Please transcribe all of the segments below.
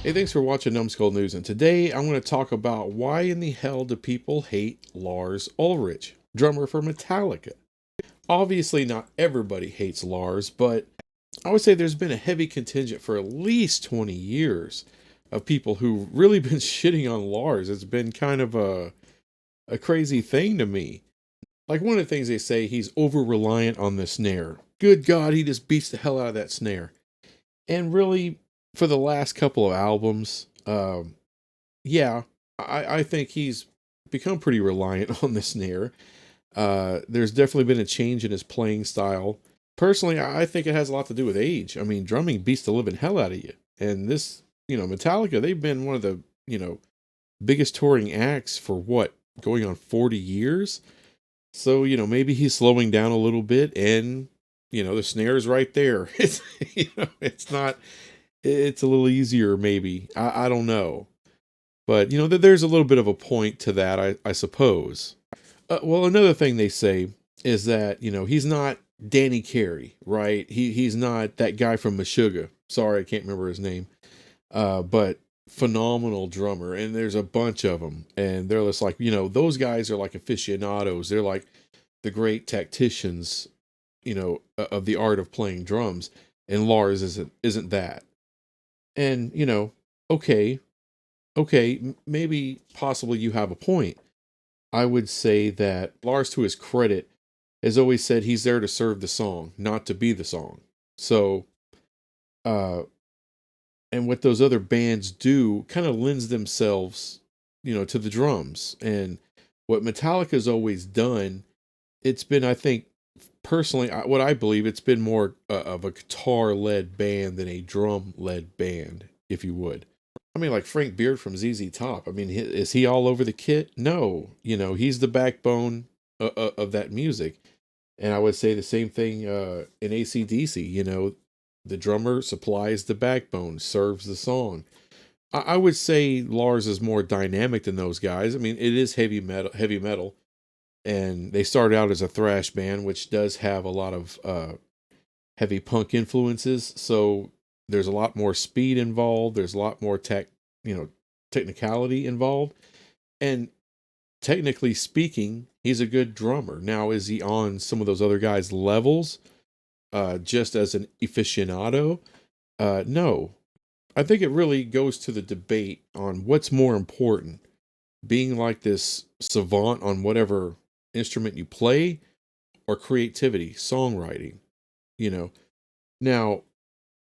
Hey, thanks for watching Numbskull News, and today I'm going to talk about why in the hell do people hate Lars Ulrich, drummer for Metallica. Obviously, not everybody hates Lars, but I would say there's been a heavy contingent for at least 20 years of people who've really been shitting on Lars. It's been kind of a crazy thing to me. Like one of the things they say, he's over reliant on the snare. Good God, he just beats the hell out of that snare. And really, for the last couple of albums, yeah, I think he's become pretty reliant on the snare. There's definitely been a change in his playing style. Personally, I think it has a lot to do with age. I mean, drumming beats the living hell out of you. And this, Metallica, they've been one of the, biggest touring acts for what, going on 40 years? So, maybe he's slowing down a little bit and, the snare's right there. It's not, it's a little easier maybe. I don't know. But, there's a little bit of a point to that, I suppose. Well, another thing they say is that, he's not Danny Carey, right? He's not that guy from Meshuggah. Sorry, I can't remember his name. But phenomenal drummer. And there's a bunch of them. And they're just like, those guys are like aficionados. They're like the great tacticians, of the art of playing drums. And Lars isn't that. And, okay, maybe possibly you have a point. I would say that Lars, to his credit, has always said he's there to serve the song, not to be the song. So, uh, and what those other bands do kind of lends themselves, to the drums. And what Metallica's always done, it's been, I think, personally, what I believe, it's been more of a guitar-led band than a drum-led band, if you would. I mean, like Frank Beard from ZZ Top. I mean, is he all over the kit? No. He's the backbone of that music. And I would say the same thing in AC/DC. The drummer supplies the backbone, serves the song. I would say Lars is more dynamic than those guys. I mean, it is heavy metal. And they started out as a thrash band, which does have a lot of heavy punk influences. So there's a lot more speed involved. There's a lot more technicality involved. And technically speaking, he's a good drummer. Now, is he on some of those other guys' levels? Just as an aficionado? No. I think it really goes to the debate on what's more important. Being like this savant on whatever instrument you play, or creativity, songwriting, you know. Now,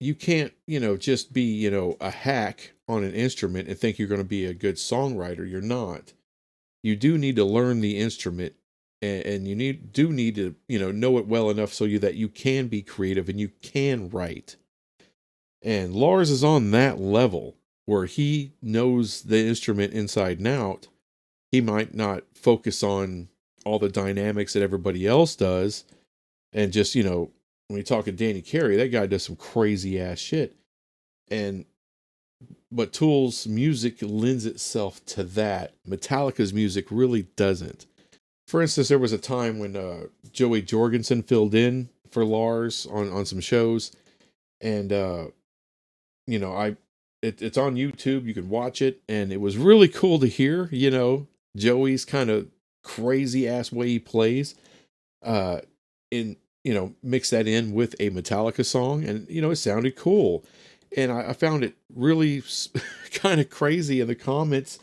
you can't, just be, a hack on an instrument and think you're going to be a good songwriter. You're not. You do need to learn the instrument, and you do need to, know it well enough so that you can be creative and you can write. And Lars is on that level where he knows the instrument inside and out. He might not focus on all the dynamics that everybody else does, and just, when you talk to Danny Carey, that guy does some crazy ass shit. But Tool's music lends itself to that. Metallica's music really doesn't. For instance, there was a time when Joey Jorgensen filled in for Lars on some shows, and it's on YouTube. You can watch it, and it was really cool to hear. Joey's kind of crazy ass way he plays. In mix that in with a Metallica song, and it sounded cool. And I found it really kind of crazy in the comments.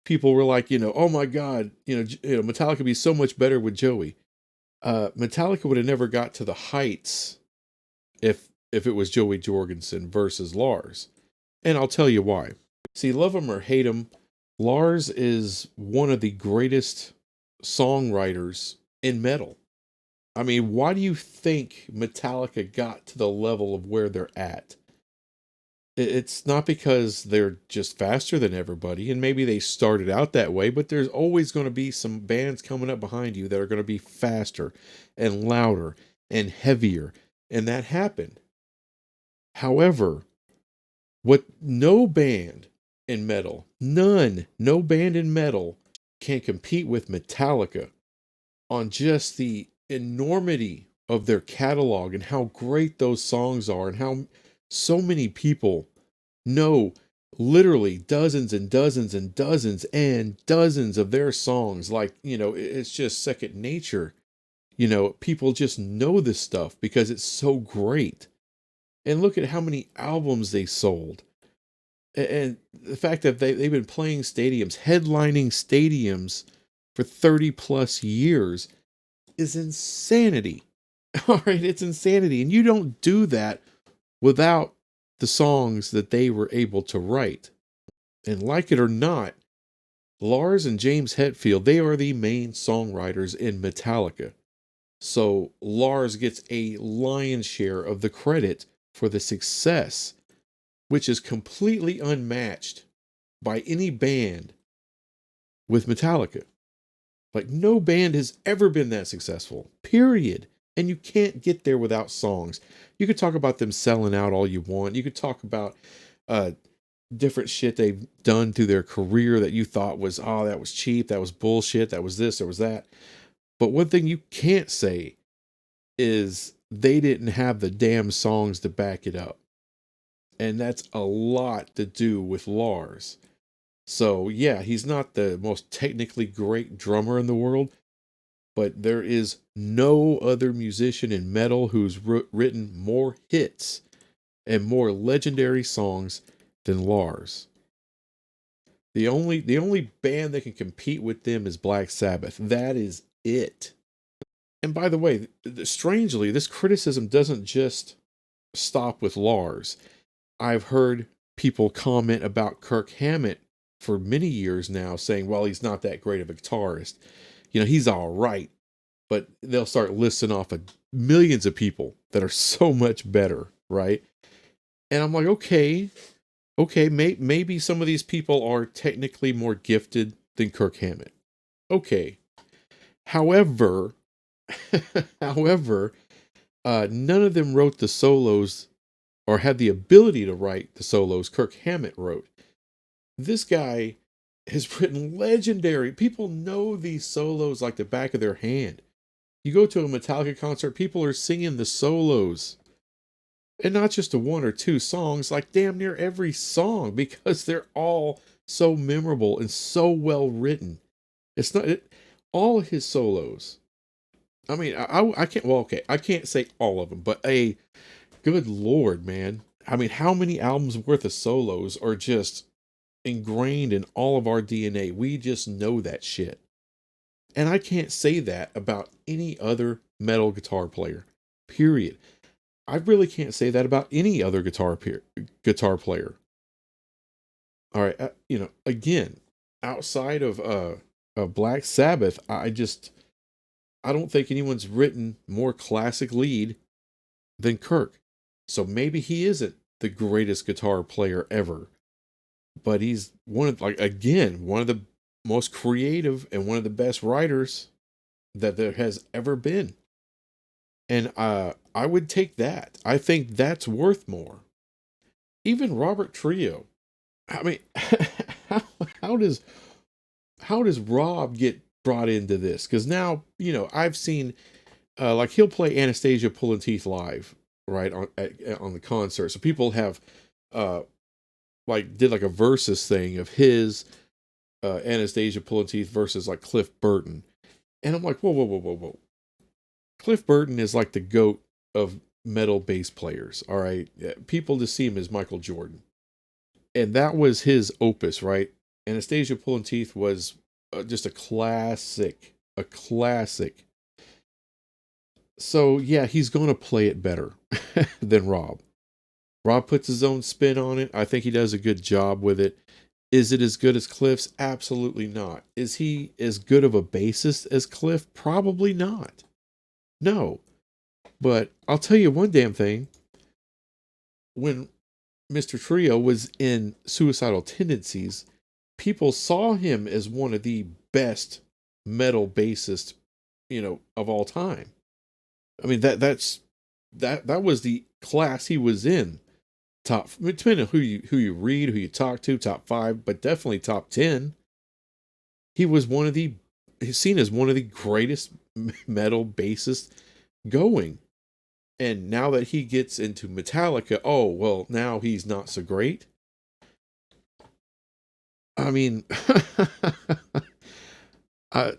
People were like, oh my God, Metallica would be so much better with Joey. Metallica would have never got to the heights if it was Joey Jorgensen versus Lars. And I'll tell you why. See, love him or hate him, Lars is one of the greatest songwriters in metal. I mean, why do you think Metallica got to the level of where they're at? It's not because they're just faster than everybody, and maybe they started out that way, but there's always going to be some bands coming up behind you that are going to be faster and louder and heavier, and that happened. However, what no band in metal, no band in metal can compete with Metallica on just the enormity of their catalog and how great those songs are, and how so many people know literally dozens and dozens and dozens and dozens of their songs. Like, it's just second nature. People just know this stuff because it's so great. And look at how many albums they sold. And the fact that they've been playing stadiums, headlining stadiums for 30 plus years is insanity. All right, it's insanity. And you don't do that without the songs that they were able to write. And like it or not, Lars and James Hetfield, they are the main songwriters in Metallica. So Lars gets a lion's share of the credit for the success, which is completely unmatched by any band with Metallica. Like, no band has ever been that successful, period. And you can't get there without songs. You could talk about them selling out all you want. You could talk about different shit they've done through their career that you thought was, oh, that was cheap, that was bullshit, that was this, that was that. But one thing you can't say is they didn't have the damn songs to back it up. And that's a lot to do with Lars. So yeah, he's not the most technically great drummer in the world, but there is no other musician in metal who's written more hits and more legendary songs than Lars. The only band that can compete with them is Black Sabbath. That is it. And by the way, strangely, this criticism doesn't just stop with Lars. I've heard people comment about Kirk Hammett for many years now, saying, well, he's not that great of a guitarist. He's all right. But they'll start listing off millions of people that are so much better, right? And I'm like, okay, maybe some of these people are technically more gifted than Kirk Hammett. Okay. However, none of them wrote the solos or had the ability to write the solos Kirk Hammett wrote. This guy has written legendary. People know these solos like the back of their hand. You go to a Metallica concert, people are singing the solos. And not just the one or two songs, like damn near every song, because they're all so memorable and so well written. It's not all his solos. I mean, I can't, well, okay, I can't say all of them, but good Lord, man. I mean, how many albums worth of solos are just ingrained in all of our DNA? We just know that shit. And I can't say that about any other metal guitar player, period. I really can't say that about any other guitar player. All right, again, outside of Black Sabbath, I don't think anyone's written more classic lead than Kirk. So maybe he isn't the greatest guitar player ever, but he's one of the most creative and one of the best writers that there has ever been. And I would take that. I think that's worth more. Even Robert Trujillo. I mean, how, how does Rob get brought into this? Because now, I've seen like he'll play Anastasia Pulling Teeth live, right, on the concert. So people have did like a versus thing of his Anastasia Pulling Teeth versus like Cliff Burton. And I'm like, whoa. Cliff Burton is like the GOAT of metal bass players, all right? People just see him as Michael Jordan. And that was his opus, right? Anastasia Pulling Teeth was just a classic. So yeah, he's going to play it better than Rob. Rob puts his own spin on it. I think he does a good job with it. Is it as good as Cliff's? Absolutely not. Is he as good of a bassist as Cliff? Probably not. No. But I'll tell you one damn thing. When Mr. Trio was in Suicidal Tendencies, people saw him as one of the best metal bassists, of all time. I mean, that was the class he was in. Top, depending on who you read, who you talk to, top 5, but definitely top 10. He was he's seen as one of the greatest metal bassists going. And now that he gets into Metallica, oh, well, now he's not so great. I mean, I,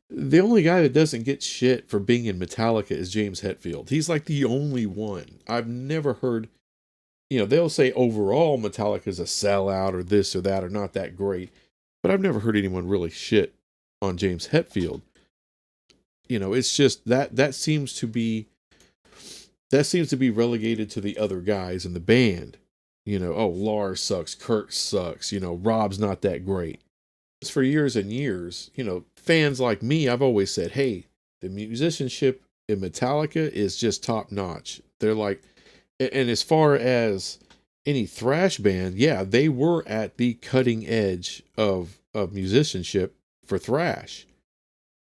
the only guy that doesn't get shit for being in Metallica is James Hetfield. He's like the only one. I've never heard, they'll say overall Metallica's a sellout or this or that or not that great, but I've never heard anyone really shit on James Hetfield. It's just that seems to be relegated to the other guys in the band. Oh, Lars sucks, Kirk sucks, Rob's not that great. For years and years, fans like me, I've always said, hey, the musicianship in Metallica is just top notch. They're like, and as far as any thrash band, yeah, they were at the cutting edge of musicianship for thrash.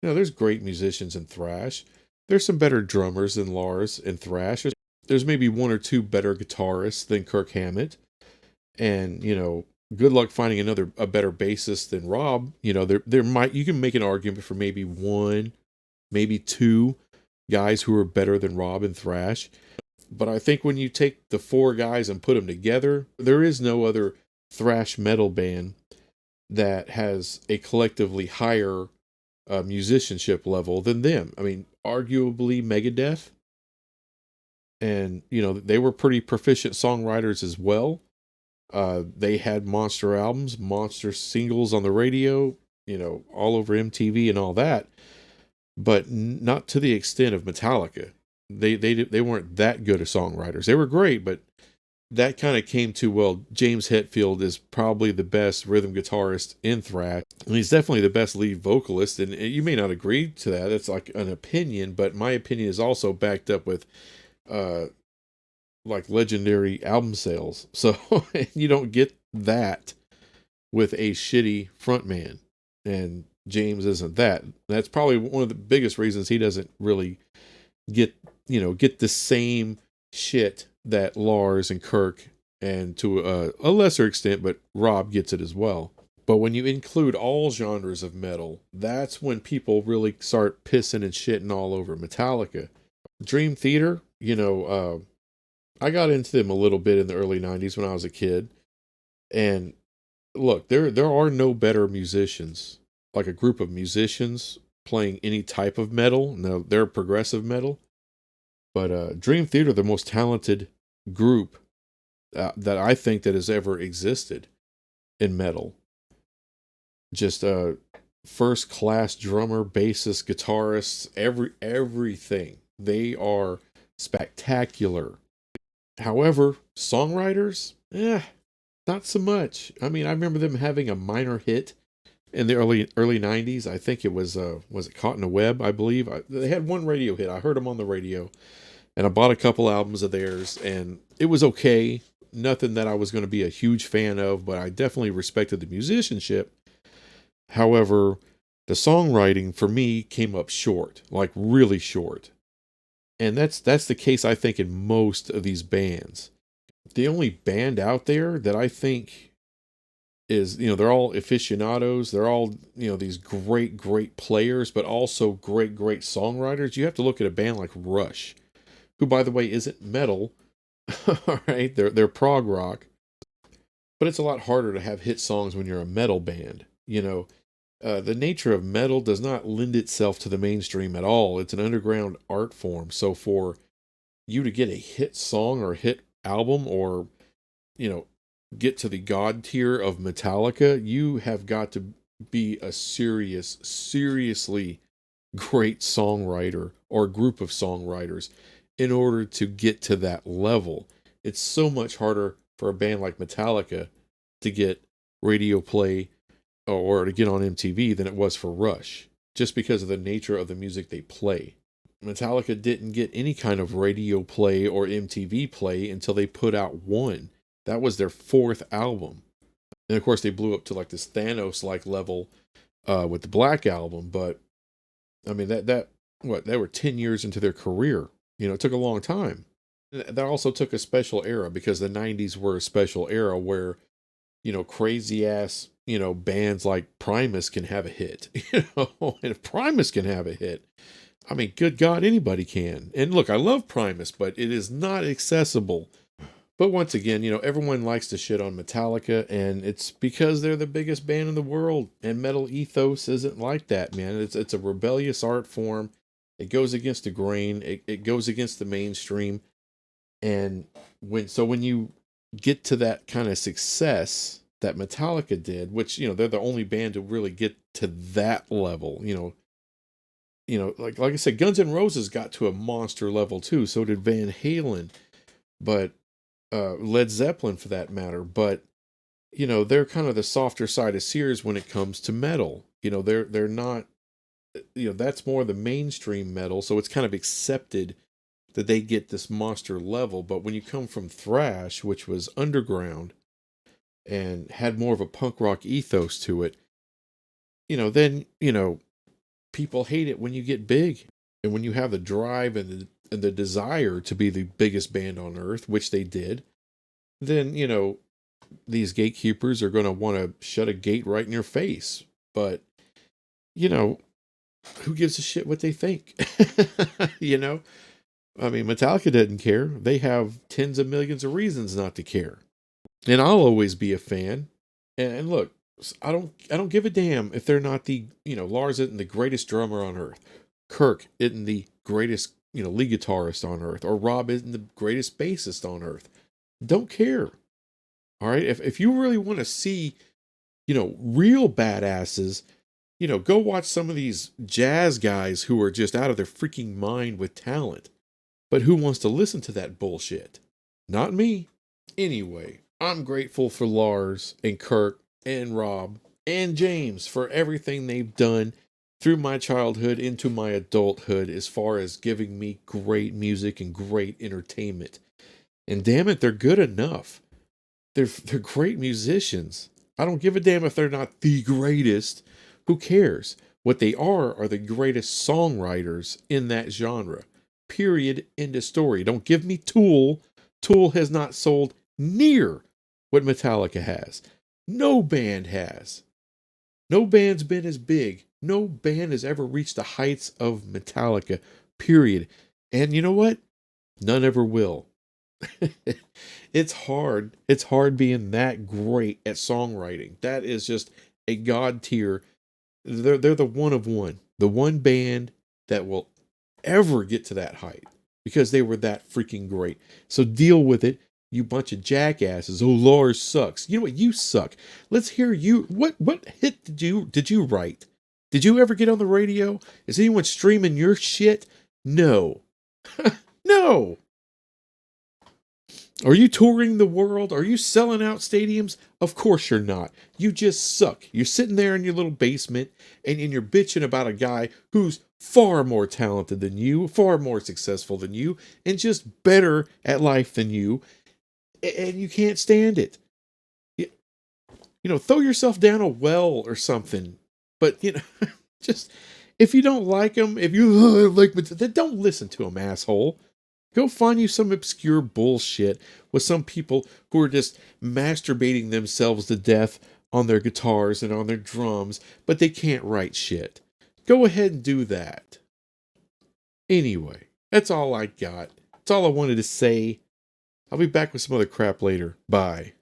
There's great musicians in thrash. There's some better drummers than Lars in thrash. There's maybe one or two better guitarists than Kirk Hammett. And, good luck finding a better bassist than Rob. You can make an argument for maybe one, maybe two guys who are better than Rob in thrash. But I think when you take the four guys and put them together, there is no other thrash metal band that has a collectively higher musicianship level than them. I mean, arguably Megadeth. And, they were pretty proficient songwriters as well. They had monster albums, monster singles on the radio, all over MTV and all that, but not to the extent of Metallica. They weren't that good of songwriters. They were great, but that kind of came to, well, James Hetfield is probably the best rhythm guitarist in thrash, and he's definitely the best lead vocalist. And you may not agree to that. That's like an opinion, but my opinion is also backed up with, like legendary album sales. So you don't get that with a shitty frontman. And James isn't that. That's probably one of the biggest reasons he doesn't really get the same shit that Lars and Kirk, and to a lesser extent, but Rob gets it as well. But when you include all genres of metal, that's when people really start pissing and shitting all over Metallica. Dream Theater, I got into them a little bit in the early 90s when I was a kid. And look, there are no better musicians, like a group of musicians playing any type of metal. No, they're progressive metal. But Dream Theater, the most talented group that I think that has ever existed in metal. Just first class drummer, bassist, guitarists, everything. They are spectacular. However, songwriters, not so much. I mean, I remember them having a minor hit in the early 90s. I think it was it Caught in a Web, I believe. They had one radio hit. I heard them on the radio, and I bought a couple albums of theirs, and it was okay. Nothing that I was going to be a huge fan of, but I definitely respected the musicianship. However, the songwriting for me came up short, like really short. And that's the case, I think, in most of these bands. The only band out there that I think is, they're all aficionados. They're all, these great, great players, but also great, great songwriters. You have to look at a band like Rush, who, by the way, isn't metal. All right, they're prog rock, but it's a lot harder to have hit songs when you're a metal band. The nature of metal does not lend itself to the mainstream at all. It's an underground art form. So for you to get a hit song or a hit album, or, get to the god tier of Metallica, you have got to be a seriously great songwriter or group of songwriters in order to get to that level. It's so much harder for a band like Metallica to get radio play or to get on MTV than it was for Rush, just because of the nature of the music they play. Metallica didn't get any kind of radio play or MTV play until they put out one. That was their fourth album. And of course they blew up to like this Thanos-like level with the Black Album. But I mean, they were 10 years into their career. It took a long time. That also took a special era, because the 90s were a special era where, crazy ass, bands like Primus can have a hit. And if Primus can have a hit, I mean, good God, anybody can. And look, I love Primus, but it is not accessible But once again, everyone likes to shit on Metallica, and it's because they're the biggest band in the world. And metal ethos isn't like that, man. It's a rebellious art form. It goes against the grain. It goes against the mainstream. And when you get to that kind of success that Metallica did, which they're the only band to really get to that level. Like I said, Guns N' Roses got to a monster level too. So did Van Halen, but Led Zeppelin for that matter. But they're kind of the softer side of Sears when it comes to metal. They're not. That's more the mainstream metal, so it's kind of accepted that they get this monster level. But when you come from thrash, which was underground and had more of a punk rock ethos to it, then people hate it when you get big and when you have the drive and the desire to be the biggest band on earth, which they did. Then these gatekeepers are going to want to shut a gate right in your face. But who gives a shit what they think? I mean, Metallica didn't care. They have tens of millions of reasons not to care. And I'll always be a fan. And look, I don't give a damn if they're not the, Lars isn't the greatest drummer on earth. Kirk isn't the greatest, lead guitarist on earth, or Rob isn't the greatest bassist on earth. Don't care. All right. If you really want to see, real badasses, go watch some of these jazz guys who are just out of their freaking mind with talent. But who wants to listen to that bullshit? Not me. Anyway, I'm grateful for Lars and Kirk and Rob and James for everything they've done through my childhood into my adulthood as far as giving me great music and great entertainment. And damn it, they're good enough. They're great musicians. I don't give a damn if they're not the greatest. Who cares? What they are the greatest songwriters in that genre. Period. End of story. Don't give me Tool. Tool has not sold near what Metallica has. No band has. No band's been as big. No band has ever reached the heights of Metallica. Period. And you know what? None ever will. It's hard. It's hard being that great at songwriting. That is just a god tier. They're the one of one. The one band that will ever get to that height because they were that freaking great. So deal with it, you bunch of jackasses. Oh, Lars sucks. You know what? You suck. Let's hear you. What hit did you write? Did you ever get on the radio? Is anyone streaming your shit? No. No. Are you touring the world? Are you selling out stadiums? Of course you're not. You just suck. You're sitting there in your little basement and you're bitching about a guy who's far more talented than you, far more successful than you, and just better at life than you. And you can't stand it. Throw yourself down a well or something. But, just if you don't like him, if you like, then don't listen to him, asshole. Go find you some obscure bullshit with some people who are just masturbating themselves to death on their guitars and on their drums, but they can't write shit. Go ahead and do that. Anyway, that's all I got. That's all I wanted to say. I'll be back with some other crap later. Bye.